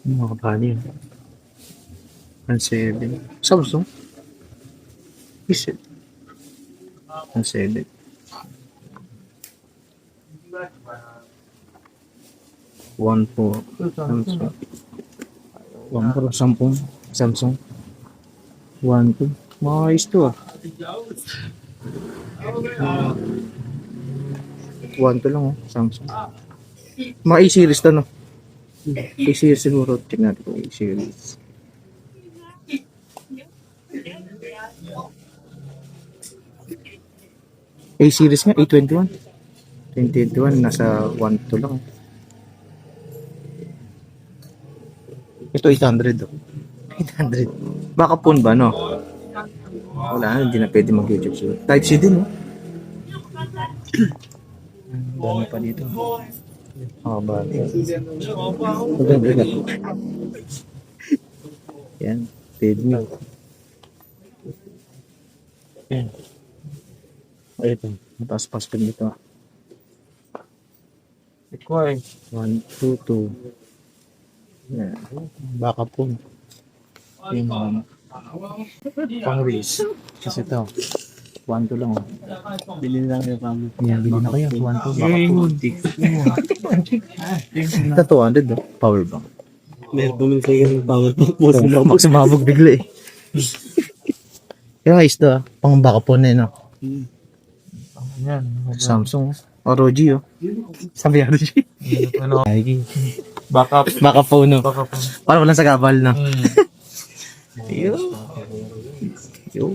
Mga kabali yun. 1.7. Samsung? Is it? 1.7. 1.4. Samsung. 1.4. Samsung. 1.2. Maayos to ah. 1.2 lang oh. Samsung. Mga A-series to no? A-series siguro. Check natin kung A-series. A-series nga, A21. 2021, nasa 1.2 lang. Ito 800 oh. 800. Baka phone ba no? Wala na, hindi na pwede mag-YouTube. So, Type C din oh. Dami pa dito. Ba? Yan, Redmi. Yan. Ito, mataas-pas pa dito. Iko eh. 1, 2, 2. Yan. Baka po. Yung pang race. Kasi ito. 1, 2 lang oh. Bilhin lang yung kami. Yan, bilhin na kayo. 1, 2. Baka Eh, po. Ito 200 oh. Power bank. meron bumili sa'yo ng power bank mo. Sumabog bigla eh. Kaya guys to ah. Pang baka po na yun oh. Yan. Samsung. ROG oh. Sabi ROG. Ano? Backup. Baka phone oh. Baka pa. Parang walang sagabal na. Yo. Yo.